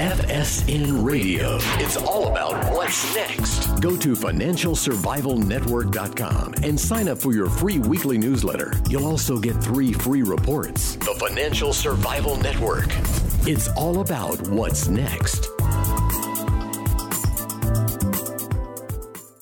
FSN Radio. It's all about what's next. Go to financialsurvivalnetwork.com and sign up for your free weekly newsletter. You'll also get 3 free reports. The Financial Survival Network. It's all about what's next.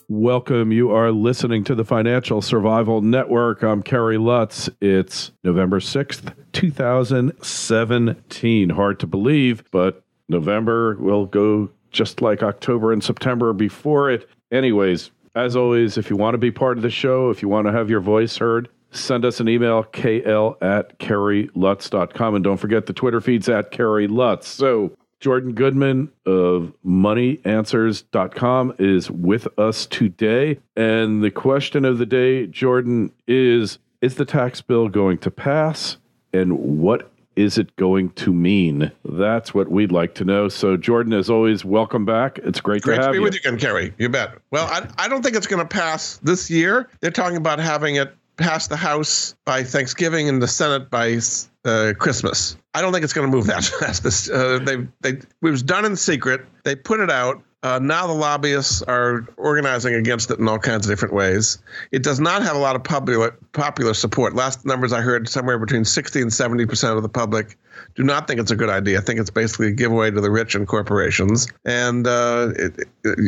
Welcome. You are listening to the Financial Survival Network. I'm Kerry Lutz. It's November 6th, 2017. Hard to believe, but November will go just like October and September before it. Anyways, as always, if you want to be part of the show, if you want to have your voice heard, send us an email, kl@kerrylutz.com. And don't forget the Twitter feed's @KerryLutz. So Jordan Goodman of MoneyAnswers.com is with us today. And the question of the day, Jordan, is the tax bill going to pass? And what is it going to mean? That's what we'd like to know. So, Jordan, as always, welcome back. It's great to have you. Great to be with you again, Kerry. You bet. Well, I don't think it's going to pass this year. They're talking about having it pass the House by Thanksgiving and the Senate by Christmas. I don't think it's going to move that fast. It was done in secret. They put it out. Now the lobbyists are organizing against it in all kinds of different ways. It does not have a lot of popular support. Last numbers I heard, somewhere between 60 and 70% of the public do not think it's a good idea. I think it's basically a giveaway to the rich and corporations. And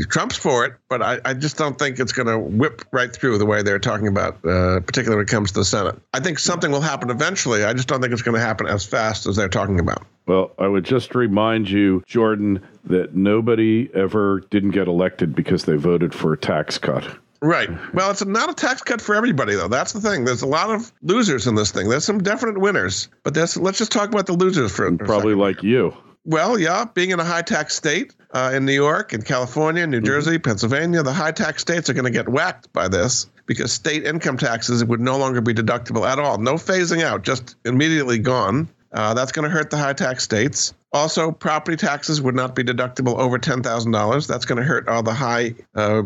Trump's for it, but I just don't think it's going to whip right through the way they're talking about, particularly when it comes to the Senate. I think something will happen eventually. I just don't think it's going to happen as fast as they're talking about. Well, I would just remind you, Jordan, that nobody ever didn't get elected because they voted for a tax cut. Right. Well, it's not a tax cut for everybody, though. That's the thing. There's a lot of losers in this thing. There's some definite winners. But let's just talk about the losers for a Probably second. Like you. Well, yeah, being in a high-tax state in New York and California, New Jersey, Pennsylvania, the high-tax states are going to get whacked by this because state income taxes would no longer be deductible at all. No phasing out, just immediately gone. That's going to hurt the high-tax states. Also, property taxes would not be deductible over $10,000. That's going to hurt all the high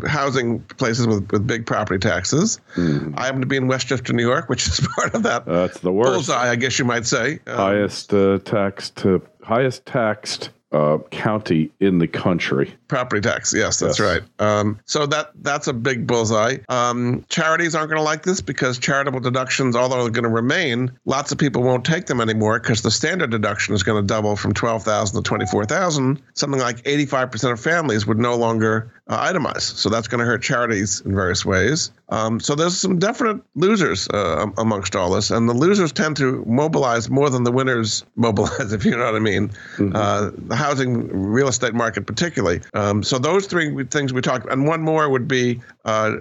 housing places with big property taxes. I happen to be in Westchester, New York, which is part of that. That's the worst. Bullseye, I guess you might say. Highest taxed county in the country. Property tax. Yes, that's right. So that's a big bullseye. Charities aren't going to like this because charitable deductions, although they're going to remain, lots of people won't take them anymore because the standard deduction is going to double from $12,000 to $24,000. Something like 85% of families would no longer itemize. So that's going to hurt charities in various ways. So there's some definite losers amongst all this. And the losers tend to mobilize more than the winners mobilize, if you know what I mean. The housing real estate market particularly. So those 3 things we talked about, and one more would be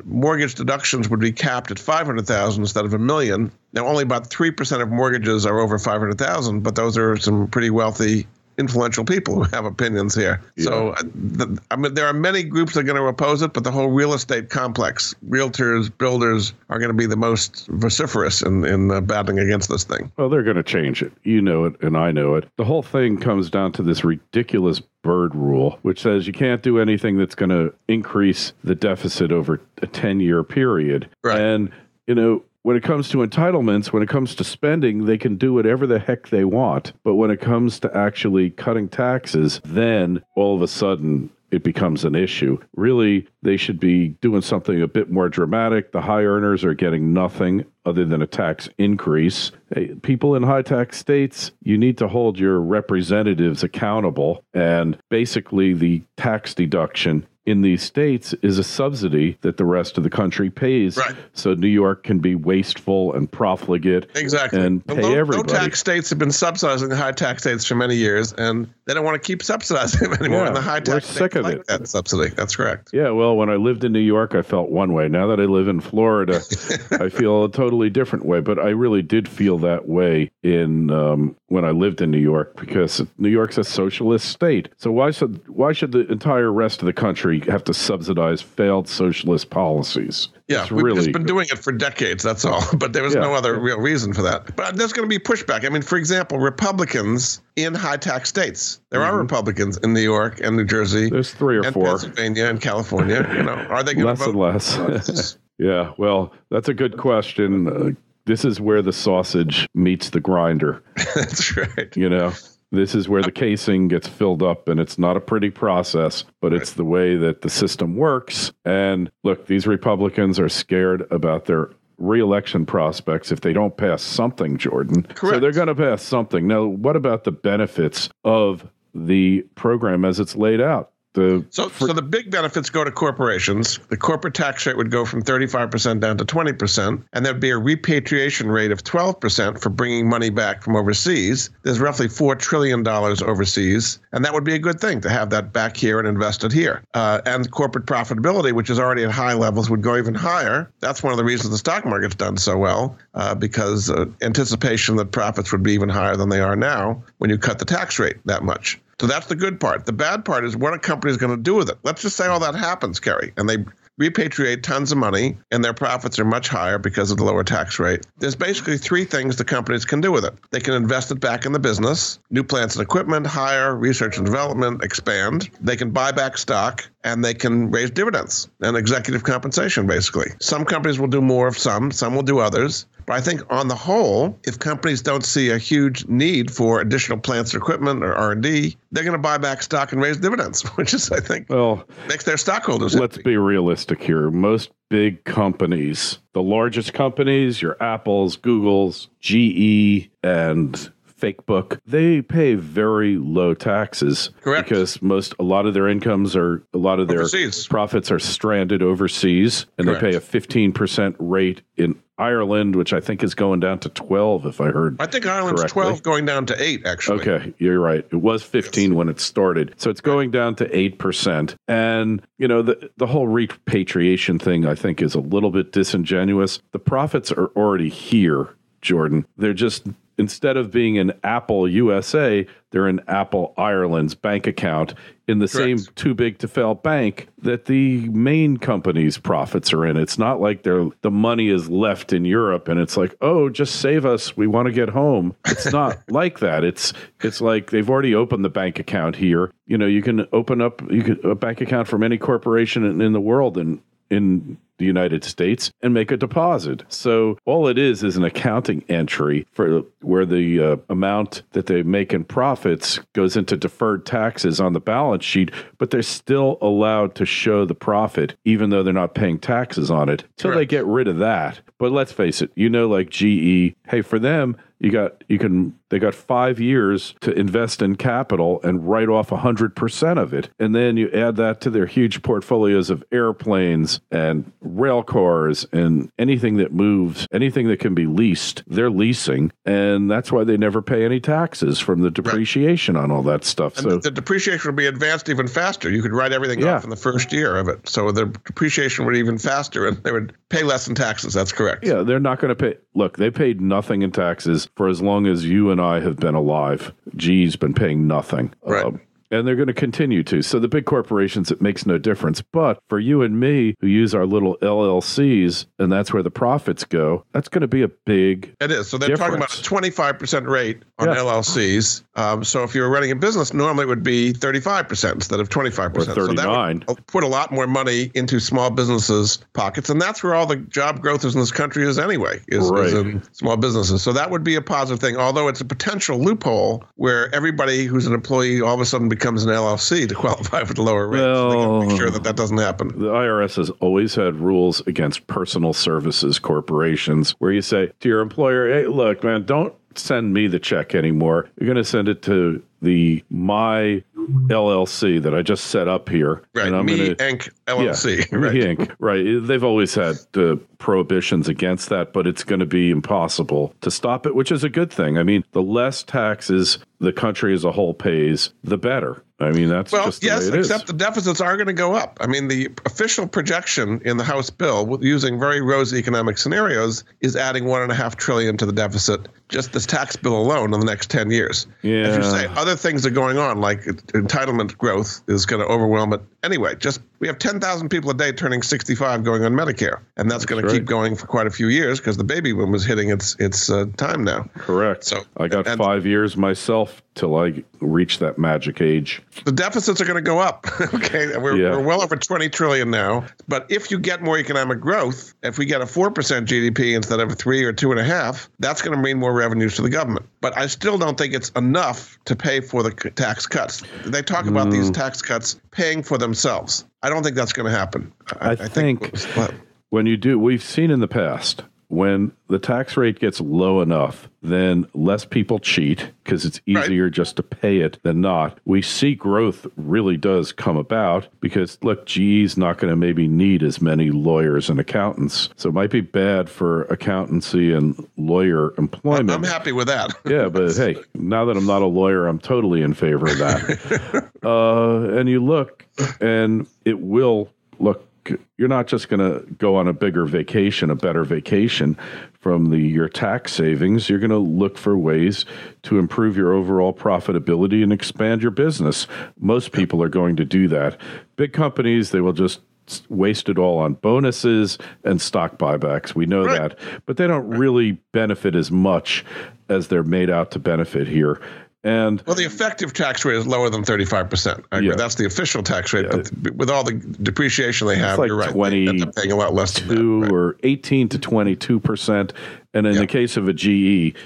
mortgage deductions would be capped at $500,000 instead of $1 million. Now, only about 3% of mortgages are over $500,000, but those are some pretty wealthy, influential people who have opinions here. Yeah. So, there are many groups that are going to oppose it, but the whole real estate complex, realtors, builders, are going to be the most vociferous in battling against this thing. Well, they're going to change it. You know it, and I know it. The whole thing comes down to this ridiculous Bird rule, which says you can't do anything that's going to increase the deficit over a 10-year period. Right. And, when it comes to entitlements, when it comes to spending, they can do whatever the heck they want. But when it comes to actually cutting taxes, then all of a sudden it becomes an issue. Really, they should be doing something a bit more dramatic. The high earners are getting nothing other than a tax increase. Hey, people in high tax states, you need to hold your representatives accountable. And basically, the tax deduction in these states is a subsidy that the rest of the country pays. Right. So New York can be wasteful and profligate. Exactly. And pay everybody. Low tax states have been subsidizing the high tax states for many years, and they don't want to keep subsidizing them anymore. Yeah, and the high tax states like that subsidy. That's correct. Yeah, well, when I lived in New York, I felt one way. Now that I live in Florida, I feel a totally different way. But I really did feel that way in when I lived in New York, because New York's a socialist state. So why should the entire rest of the country have to subsidize failed socialist policies? Yeah, we've just been doing it for decades, that's all. But there was no other real reason for that. But there's going to be pushback. I mean, for example, Republicans in high-tax states. There are Republicans in New York and New Jersey. There's 3 or 4. Pennsylvania and California. Are they going to vote? Less and less. Yeah, well, that's a good question. This is where the sausage meets the grinder. That's right. This is where the casing gets filled up, and it's not a pretty process, but it's the way that the system works. And look, these Republicans are scared about their re-election prospects if they don't pass something, Jordan. Correct. So they're going to pass something. Now, what about the benefits of the program as it's laid out? So the big benefits go to corporations. The corporate tax rate would go from 35% down to 20%, and there'd be a repatriation rate of 12% for bringing money back from overseas. There's roughly $4 trillion overseas, and that would be a good thing to have that back here and invested here. And corporate profitability, which is already at high levels, would go even higher. That's one of the reasons the stock market's done so well, because anticipation that profits would be even higher than they are now when you cut the tax rate that much. So that's the good part. The bad part is what a company is going to do with it. Let's just say all that happens, Kerry, and they repatriate tons of money and their profits are much higher because of the lower tax rate. There's basically three things the companies can do with it. They can invest it back in the business, new plants and equipment, hire, research and development, expand. They can buy back stock, and they can raise dividends and executive compensation, basically. Some companies will do more of some will do others. But I think on the whole, if companies don't see a huge need for additional plants or equipment or R&D, they're going to buy back stock and raise dividends, which is, I think, makes their stockholders let's happy. Be realistic here. Most big companies, the largest companies, your Apples, Googles, GE, and Facebook, they pay very low taxes. Correct. Because a lot of their incomes are, a lot of their overseas. Profits are stranded overseas, and Correct. they pay a 15% rate in Ireland, which I think is going down to 12, if I heard. I think Ireland's correctly. 12 going down to 8, actually. Okay, you're right. It was 15 when it started. So it's going down to 8%. And, the whole repatriation thing, I think, is a little bit disingenuous. The profits are already here, Jordan. They're just, instead of being in Apple USA, they're in Apple Ireland's bank account in the Correct. same too big to fail bank that the main company's profits are in. It's not like the money is left in Europe and it's like, oh, just save us. We want to get home. It's not like that. It's like they've already opened the bank account here. You can open up a bank account from any corporation in the world and in the United States and make a deposit. So all it is an accounting entry for where the amount that they make in profits goes into deferred taxes on the balance sheet, but they're still allowed to show the profit even though they're not paying taxes on it till they get rid of that. But let's face it, like GE, hey, for them, they got 5 years to invest in capital and write off 100% of it. And then you add that to their huge portfolios of airplanes and rail cars and anything that moves, anything that can be leased, they're leasing. And that's why they never pay any taxes from the depreciation on all that stuff. And so the depreciation would be advanced even faster. You could write everything off in the first year of it. So the depreciation would be even faster and they would pay less in taxes. That's correct. Yeah, they're not going to pay. Look, they paid nothing in taxes for as long as you and I have been alive. GE's been paying nothing. Right. And they're going to continue to. So the big corporations, it makes no difference. But for you and me who use our little LLCs, and that's where the profits go, that's going to be a big It is. So they're talking about a 25% rate on LLCs. So if you were running a business, normally it would be 35% instead of 25%. Or 39. So that would put a lot more money into small businesses' pockets. And that's where all the job growth is in this country is anyway, is in small businesses. So that would be a positive thing, although it's a potential loophole where everybody who's an employee all of a sudden becomes an LLC to qualify for the lower rate. So they got to make sure that doesn't happen. The IRS has always had rules against personal services corporations where you say to your employer, hey, look, man, don't send me the check anymore. You're going to send it to my LLC that I just set up here. Right, and I'm Inc. LLC. Yeah, right. Inc. Right. They've always had prohibitions against that, but it's going to be impossible to stop it, which is a good thing. I mean, the less taxes the country as a whole pays, the better. I mean, that's just the way it is. Except the deficits are going to go up. I mean, the official projection in the House bill, using very rosy economic scenarios, is adding $1.5 trillion to the deficit, just this tax bill alone in the next 10 years. As you say, other things are going on, like entitlement growth is going to overwhelm it. Anyway, just we have 10,000 people a day turning 65 going on Medicare, and that's going to keep going for quite a few years because the baby boom is hitting its time now. Correct. So I got 5 years myself till I reach that magic age. The deficits are going to go up. Okay, we're well over 20 trillion now. But if you get more economic growth, if we get a 4% GDP instead of 3 or 2.5, that's going to mean more revenues to the government. But I still don't think it's enough to pay for the tax cuts. They talk about these tax cuts paying for themselves. I don't think that's going to happen. I think when you do, we've seen in the past, when the tax rate gets low enough, then less people cheat because it's easier just to pay it than not. We see growth really does come about because, look, GE's not going to maybe need as many lawyers and accountants. So it might be bad for accountancy and lawyer employment. I'm happy with that. Yeah, but hey, now that I'm not a lawyer, I'm totally in favor of that. And you look, and it will look. You're not just going to go on a better vacation from your tax savings. You're going to look for ways to improve your overall profitability and expand your business. Most people are going to do that. Big companies, they will just waste it all on bonuses and stock buybacks. We know that, but they don't really benefit as much as they're made out to benefit here. And the effective tax rate is lower than 35%. I agree. That's the official tax rate, but with all the depreciation they have, you're right. 20, they end up paying a lot less than that, or 18 to 22%. And in the case of a GE,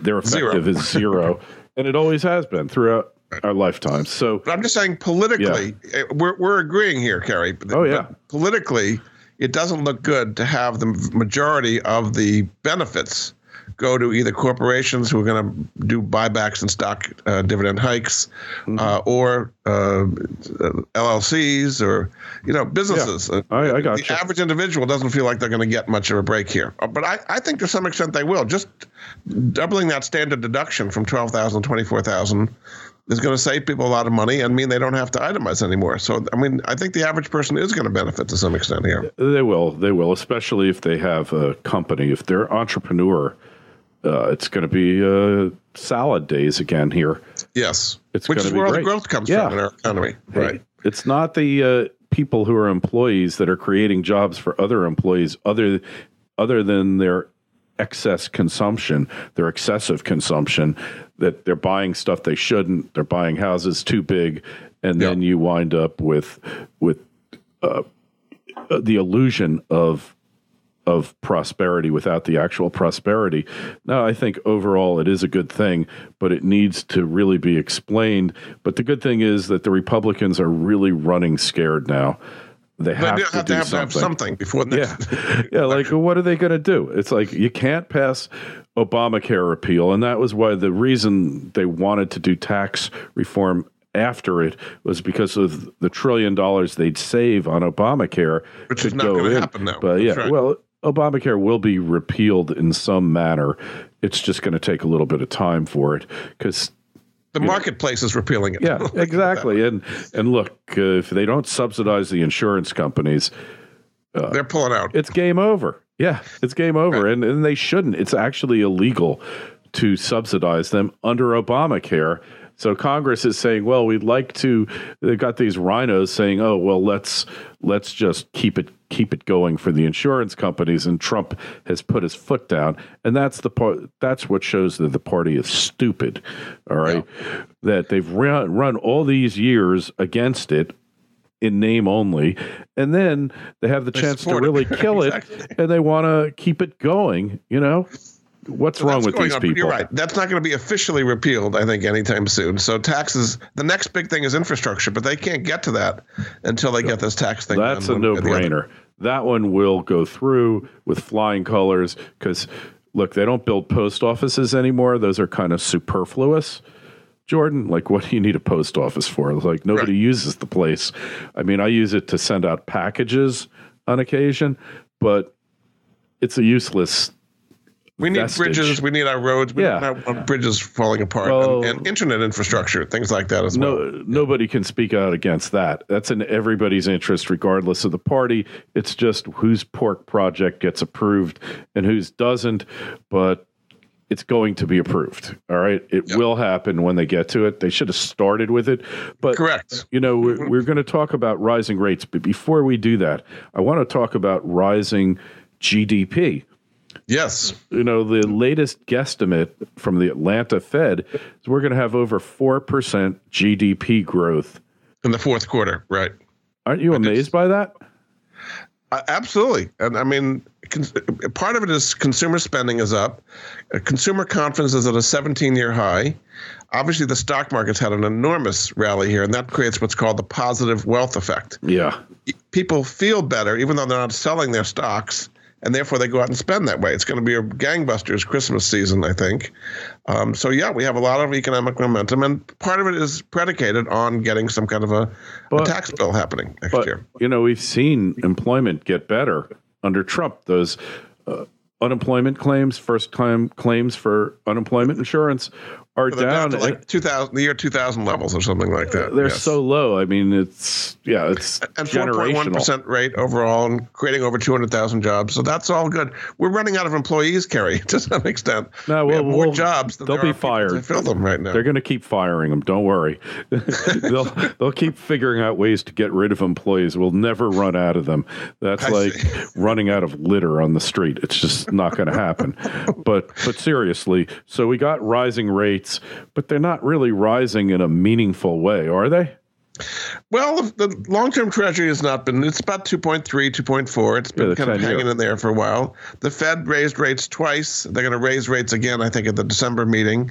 their effective is zero, and it always has been throughout our lifetime. So, but I'm just saying, politically, we're agreeing here, Kerry. But politically, it doesn't look good to have the majority of the benefits go to either corporations who are going to do buybacks and stock dividend hikes, or LLCs, or businesses. Yeah, I got the average individual doesn't feel like they're going to get much of a break here, but I think to some extent they will. Just doubling that standard deduction from $12,000 to $24,000 is going to save people a lot of money and mean they don't have to itemize anymore. So, I think the average person is going to benefit to some extent here. They will, especially if they have a company. If they're an entrepreneur, it's going to be salad days again here. Yes. Which is where all the growth comes from in our economy. Hey, right. It's not the people who are employees that are creating jobs for other employees other than their excess consumption, their excessive consumption, that they're buying stuff they shouldn't. They're buying houses too big. And then you wind up with the illusion of prosperity without the actual prosperity. Now, I think overall it is a good thing, but it needs to really be explained. But the good thing is that the Republicans are really running scared now. They have to have something before next. Like, what are they going to do? It's like you can't pass Obamacare repeal, and that was why the reason they wanted to do tax reform after it was because of the $1 trillion they'd save on Obamacare, which is not going to happen now. But Obamacare will be repealed in some manner. It's just going to take a little bit of time for it because the marketplace is repealing it. Yeah, exactly. And look, if they don't subsidize the insurance companies, they're pulling out. It's game over. Yeah, it's game over. Right. And they shouldn't. It's actually illegal to subsidize them under Obamacare. So Congress is saying, well, we'd like to. They've got these rhinos saying, oh, well, let's just keep it going for the insurance companies. And Trump has put his foot down, and that's the part. That's what shows that the party is stupid. All right, that they've run all these years against it in name only, and then they have the chance to really kill it, and they want to keep it going. What's wrong with these people? You're right. That's not going to be officially repealed, I think, anytime soon. So taxes, the next big thing is infrastructure, but they can't get to that until they get this tax thing done. That's a no-brainer. That one will go through with flying colors because, look, they don't build post offices anymore. Those are kind of superfluous. Jordan, like, what do you need a post office for? Like, nobody uses the place. I mean, I use it to send out packages on occasion, but it's a useless We need vestige. bridges. We need our roads. We don't want bridges falling apart and internet infrastructure, things like that as well. Nobody can speak out against that. That's in everybody's interest, regardless of the party. It's just whose pork project gets approved and whose doesn't. But it's going to be approved. All right. It will happen when they get to it. They should have started with it. But, correct. We're going to talk about rising rates. But before we do that, I want to talk about rising GDP. Yes. The latest guesstimate from the Atlanta Fed is we're going to have over 4% GDP growth in the fourth quarter. Right. Aren't you amazed by that? Absolutely. And I mean, part of it is consumer spending is up. Consumer confidence is at a 17-year high. Obviously, the stock market's had an enormous rally here, and that creates what's called the positive wealth effect. Yeah. People feel better, even though they're not selling their stocks, and therefore they go out and spend that way. It's going to be a gangbusters Christmas season, I think. We have a lot of economic momentum, and part of it is predicated on getting some kind of a tax bill happening next year. We've seen employment get better under Trump. Those unemployment claims, claims for unemployment insurance are down to like the year 2000 levels or something like that. They're so low. I mean, it's and generational. 4.1% rate overall, and creating over 200,000 jobs. So that's all good. We're running out of employees, Kerry, to some extent. No, we have more jobs than they'll be fired. To fill them right now. They're going to keep firing them. Don't worry. they'll keep figuring out ways to get rid of employees. We'll never run out of them. That's running out of litter on the street. It's just not going to happen. But seriously, so we got rising rates. But they're not really rising in a meaningful way, are they? Well, the long-term treasury has not been. It's about 2.3, 2.4. It's been kind of hanging in there for a while. The Fed raised rates twice. They're going to raise rates again, I think, at the December meeting.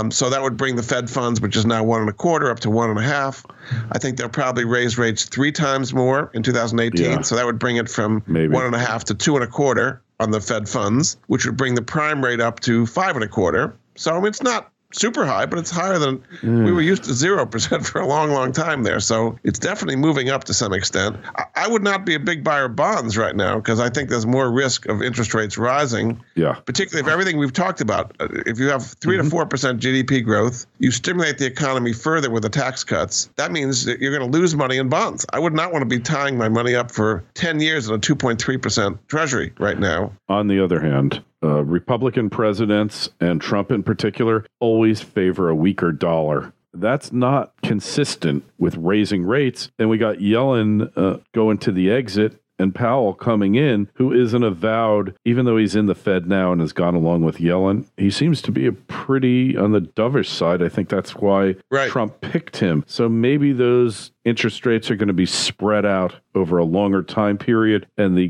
So that would bring the Fed funds, which is now 1.25%, up to 1.5%. I think they'll probably raise rates 3 times more in 2018. Yeah. So that would bring it from 1.5% to 2.25% on the Fed funds, which would bring the prime rate up to 5.25%. So I mean, it's not super high, but it's higher than we were used to 0% for a long, long time there. So it's definitely moving up to some extent. I would not be a big buyer of bonds right now because I think there's more risk of interest rates rising. Yeah. Particularly if everything we've talked about, if you have 3 to 4% GDP growth, you stimulate the economy further with the tax cuts. That means that you're going to lose money in bonds. I would not want to be tying my money up for 10 years in a 2.3% treasury right now. On the other hand, Republican presidents, and Trump in particular, always favor a weaker dollar. That's not consistent with raising rates. And we got Yellen going to the exit and Powell coming in, who is an avowed, even though he's in the Fed now and has gone along with Yellen, he seems to be a pretty on the dovish side. I think that's why Trump picked him. So maybe those interest rates are going to be spread out over a longer time period, and the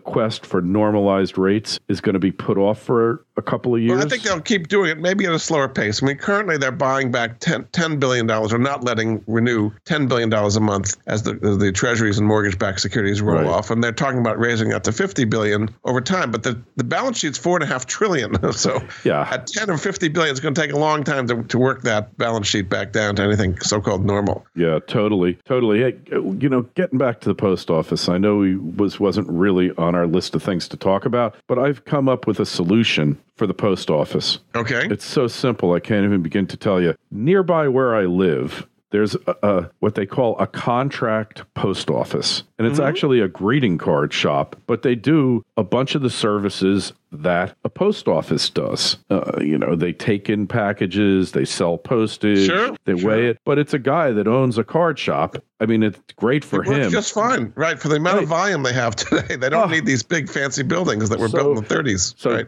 quest for normalized rates is going to be put off for a couple of years. Well, I think they'll keep doing it, maybe at a slower pace. I mean, currently they're buying back $10 billion, or not letting renew $10 billion a month as the treasuries and mortgage-backed securities roll off, and they're talking about raising that to $50 billion over time. But the balance sheet's $4.5 trillion. So at 10 or 50 billion, it's going to take a long time to work that balance sheet back down to anything so-called normal. Yeah, totally. Hey, getting back to the post office, I know wasn't really on our list of things to talk about, but I've come up with a solution for the post office. Okay. It's so simple, I can't even begin to tell you. Nearby where I live, there's what they call a contract post office. And it's actually a greeting card shop, but they do a bunch of the services that a post office does. They take in packages, they sell postage, they weigh it, but it's a guy that owns a card shop. I mean, it's great for him. Works just fine, right? For the amount of volume they have today, they don't need these big fancy buildings that were built in the 30s. So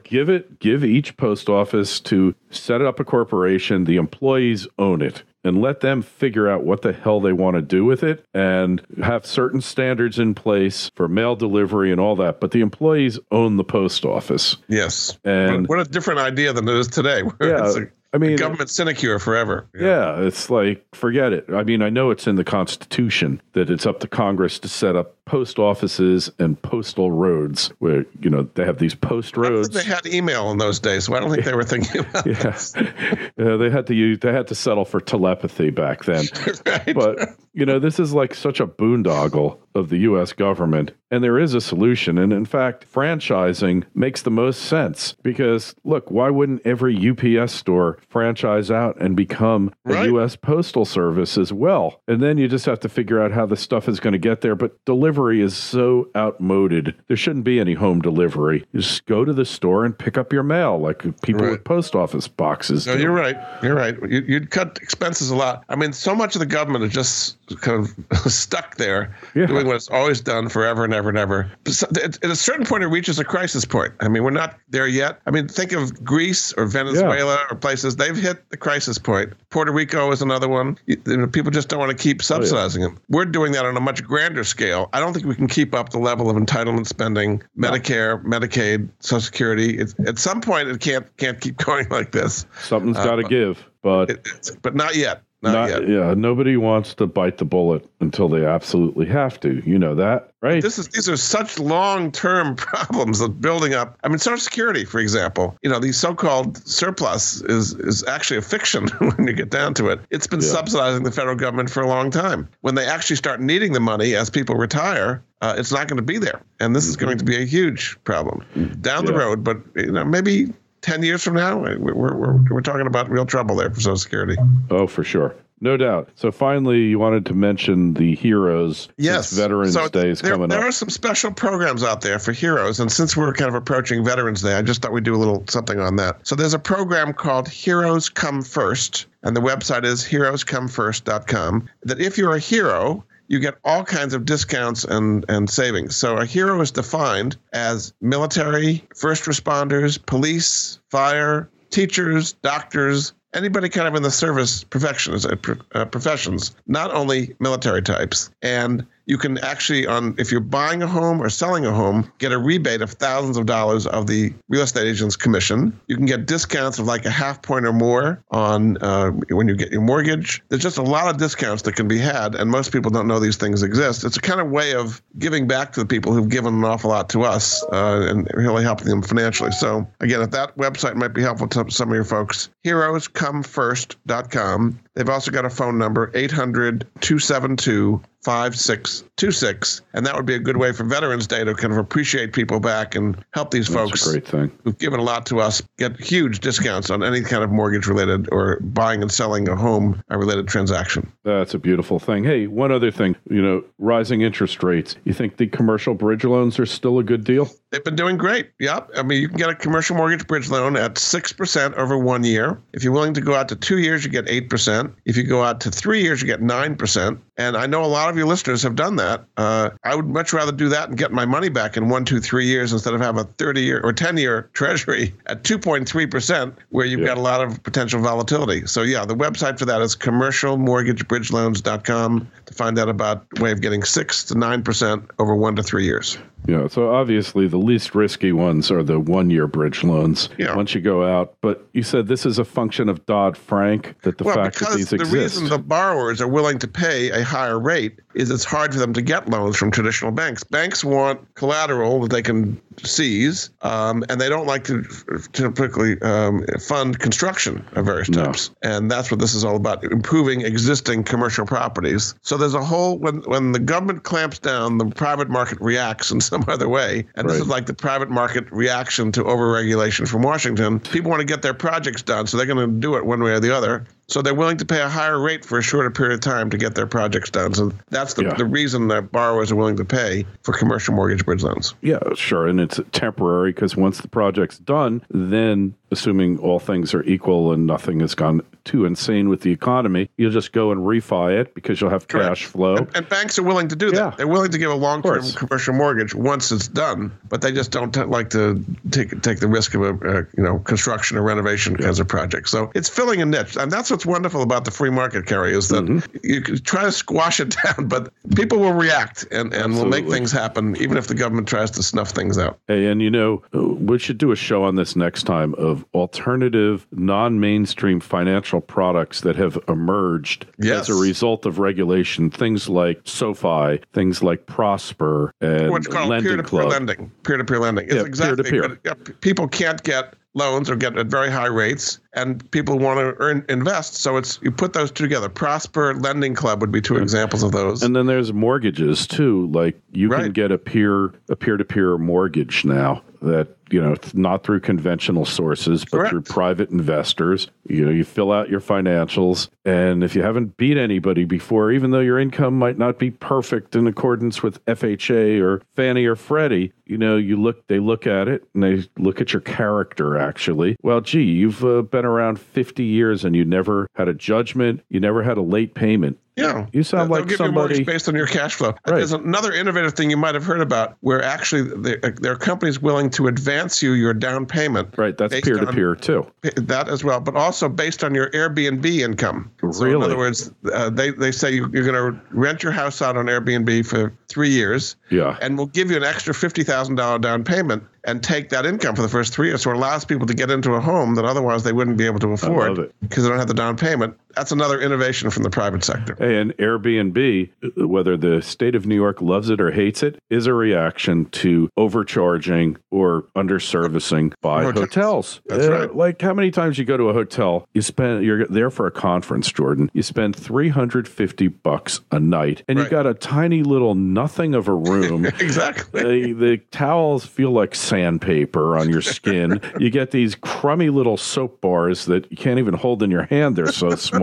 give each post office to set up a corporation, the employees own it, and let them figure out what the hell they want to do with it and have certain standards in place for mail delivery and all that. But the employees own the post office. Yes. And what a different idea than it is today. Government sinecure forever. Yeah, it's like, forget it. I mean, I know it's in the Constitution that it's up to Congress to set up post offices and postal roads where, they have these post roads. I don't think they had email in those days, so I don't think they were thinking about this. They had to settle for telepathy back then. Right. But, this is like such a boondoggle of the U.S. government. And there is a solution. And in fact, franchising makes the most sense because, look, why wouldn't every UPS store franchise out and become a U.S. Postal Service as well? And then you just have to figure out how the stuff is going to get there. But delivery delivery is so outmoded. There shouldn't be any home delivery. You just go to the store and pick up your mail like people with post office boxes do. No, you're right. You're right. You'd cut expenses a lot. I mean, so much of the government is just kind of stuck there doing what it's always done forever and ever and ever. At a certain point, it reaches a crisis point. I mean, we're not there yet. I mean, think of Greece or Venezuela or places. They've hit the crisis point. Puerto Rico is another one. People just don't want to keep subsidizing them. We're doing that on a much grander scale. I don't think we can keep up the level of entitlement spending, Medicare, Medicaid, Social Security. At some point, it can't keep going like this. Something's got to give, but not yet. Not yet. Yeah, nobody wants to bite the bullet until they absolutely have to. You know that, right? These are such long-term problems of building up. I mean, Social Security, for example, the so-called surplus is actually a fiction when you get down to it. It's been subsidizing the federal government for a long time. When they actually start needing the money as people retire, it's not going to be there. And this is going to be a huge problem down the road. But maybe 10 years from now, we're talking about real trouble there for Social Security. Oh, for sure. No doubt. So finally, you wanted to mention the heroes. Yes. Veterans Day is coming up. There are some special programs out there for heroes. And since we're kind of approaching Veterans Day, I just thought we'd do a little something on that. So there's a program called Heroes Come First. And the website is heroescomefirst.com. That if you're a hero, you get all kinds of discounts and savings. So a hero is defined as military, first responders, police, fire, teachers, doctors, anybody kind of in the service professions, not only military types. And you can actually, if you're buying a home or selling a home, get a rebate of thousands of dollars of the real estate agent's commission. You can get discounts of like a half point or more on when you get your mortgage. There's just a lot of discounts that can be had, and most people don't know these things exist. It's a kind of way of giving back to the people who've given an awful lot to us and really helping them financially. So again, if that website might be helpful to some of your folks, heroescomefirst.com. They've also got a phone number, 800-272-5626. And that would be a good way for Veterans Day to kind of appreciate people back and help these folks a great thing. Who've given a lot to us get huge discounts on any kind of mortgage-related or buying and selling a home-related transaction. That's a beautiful thing. Hey, one other thing, rising interest rates. You think the commercial bridge loans are still a good deal? They've been doing great. Yep. I mean, you can get a commercial mortgage bridge loan at 6% over 1 year. If you're willing to go out to 2 years, you get 8%. If you go out to 3 years, you get 9%. And I know a lot of your listeners have done that. I would much rather do that and get my money back in 1, 2, 3 years instead of have a 30-year or 10-year treasury at 2.3%, where you've got a lot of potential volatility. So, the website for that is commercialmortgagebridgeloans.com to find out about a way of getting 6 to 9% over 1 to 3 years. So obviously the least risky ones are the 1 year bridge loans once you go out. But you said this is a function of Dodd-Frank, that the fact that these exist. The reason the borrowers are willing to pay a higher rate is it's hard for them to get loans from traditional banks. Banks want collateral that they can seize, and they don't like to typically fund construction of various types. And that's what this is all about, improving existing commercial properties. So there's a whole, when the government clamps down, the private market reacts in some other way. And this is like the private market reaction to overregulation from Washington. People want to get their projects done, so they're going to do it one way or the other. So they're willing to pay a higher rate for a shorter period of time to get their projects done. So that's the reason that borrowers are willing to pay for commercial mortgage bridge loans. Yeah, sure. And it's temporary because once the project's done, then assuming all things are equal and nothing has gone too insane with the economy, you'll just go and refi it because you'll have cash flow. And banks are willing to do that. Yeah. They're willing to give a long-term commercial mortgage once it's done, but they just don't like to take the risk of a construction or renovation kinds of projects. So it's filling a niche. And that's what's wonderful about the free market, Kerry, is that you can try to squash it down, but people will react and will make things happen, even if the government tries to snuff things out. Hey, and we should do a show on this next time of alternative, non-mainstream financial products that have emerged as a result of regulation. Things like SoFi, things like Prosper, and what's called peer-to-peer lending. Peer-to-peer lending. It's exactly. Peer-to-peer. People can't get loans or get at very high rates. and people want to invest. So you put those two together. Prosper Lending Club would be two examples of those. And then there's mortgages too. Like you can get a peer-to-peer mortgage now that, not through conventional sources, but through private investors. You fill out your financials, and if you haven't beat anybody before, even though your income might not be perfect in accordance with FHA or Fannie or Freddie, they look at it and they look at your character, actually. Well, gee, you've been around 50 years and you never had a judgment. You never had a late payment. Yeah. You sound like give somebody... you a mortgage based on your cash flow. Right. There's another innovative thing you might have heard about where actually there are companies willing to advance you your down payment. Right. That's peer-to-peer too. That as well, but also based on your Airbnb income. So really? In other words, they say you're going to rent your house out on Airbnb for 3 years. Yeah. And we'll give you an extra $50,000 down payment and take that income for the first 3 years. So it allows people to get into a home that otherwise they wouldn't be able to afford because they don't have the down payment. That's another innovation from the private sector. And Airbnb, whether the state of New York loves it or hates it, is a reaction to overcharging or underservicing by hotels. That's right. Like how many times you go to a hotel, you're there for a conference, Jordan. You spend $350 a night, and you got a tiny little nothing of a room. Exactly. The towels feel like sandpaper on your skin. You get these crummy little soap bars that you can't even hold in your hand. They're so small.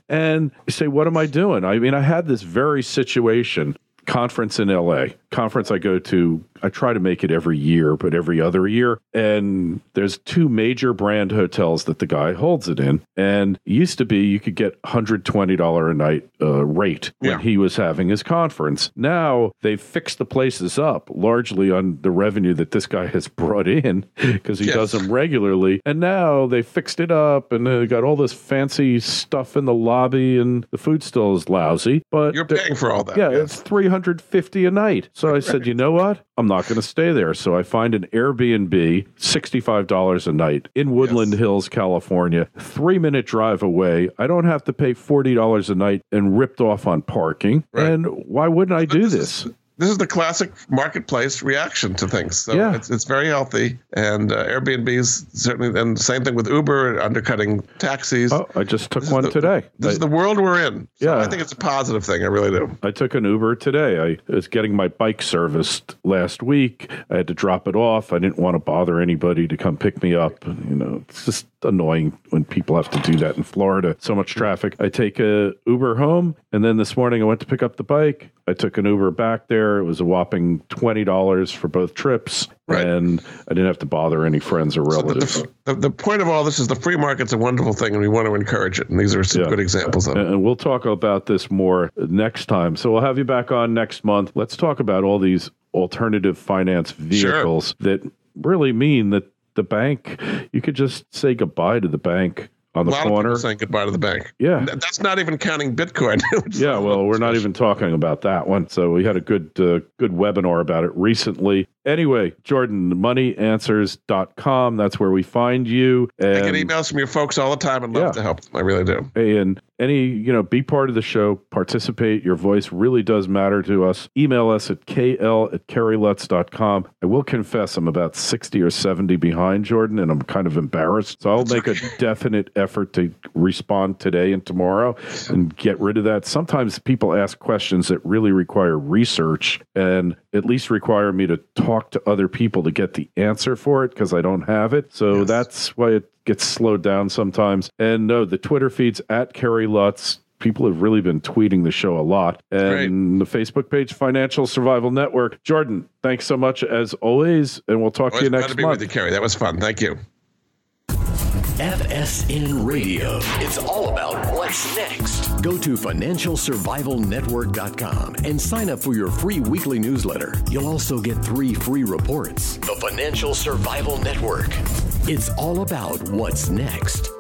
And you say, what am I doing? I mean, I had this very situation. Conference in LA. Conference I go to, I try to make it every year, but every other year. And there's two major brand hotels that the guy holds it in. And it used to be you could get $120 a night rate when he was having his conference. Now they've fixed the places up largely on the revenue that this guy has brought in because he does them regularly. And now they fixed it up and they got all this fancy stuff in the lobby and the food still is lousy. But you're paying for all that. Yeah, it's $350 a night. So I said, you know what? I'm not going to stay there. So I find an Airbnb, $65 a night in Woodland Hills, California, 3-minute drive away. I don't have to pay $40 a night and ripped off on parking. Right. And why wouldn't I do this? This is the classic marketplace reaction to things. So it's very healthy. And Airbnb is certainly, and same thing with Uber, undercutting taxis. Oh, I just took one today. This is the world we're in. So I think it's a positive thing. I really do. I took an Uber today. I was getting my bike serviced last week. I had to drop it off. I didn't want to bother anybody to come pick me up. It's just annoying when people have to do that in Florida. So much traffic. I take a Uber home, and then this morning I went to pick up the bike. I took an Uber back there. It was a whopping $20 for both trips, and I didn't have to bother any friends or relatives. So the point of all this is the free market's a wonderful thing, and we want to encourage it. And these are some good examples of it. And we'll talk about this more next time. So we'll have you back on next month. Let's talk about all these alternative finance vehicles that really mean that the bank, you could just say goodbye to the bank on the corner. A lot of people saying goodbye to the bank. Yeah. That's not even counting Bitcoin. Yeah, well, we're not even talking about that one. So we had a good webinar about it recently. Anyway, Jordan, moneyanswers.com. That's where we find you. And I get emails from your folks all the time and love to help them. I really do. Hey, and be part of the show, participate. Your voice really does matter to us. Email us at kl@kerrylutz.com. I will confess I'm about 60 or 70 behind, Jordan, and I'm kind of embarrassed. So I'll make a definite effort to respond today and tomorrow and get rid of that. Sometimes people ask questions that really require research and at least require me to talk to other people to get the answer for it because I don't have it. So that's why it gets slowed down sometimes. And no, the Twitter feed's at Kerry Lutz. People have really been tweeting the show a lot. And the Facebook page, Financial Survival Network. Jordan, thanks so much as always. And we'll talk to you next month. Glad to be with you, Kerry. That was fun. Thank you. FSN Radio. It's all about what's next. Go to financialsurvivalnetwork.com and sign up for your free weekly newsletter. You'll also get 3 free reports. The Financial Survival Network. It's all about what's next.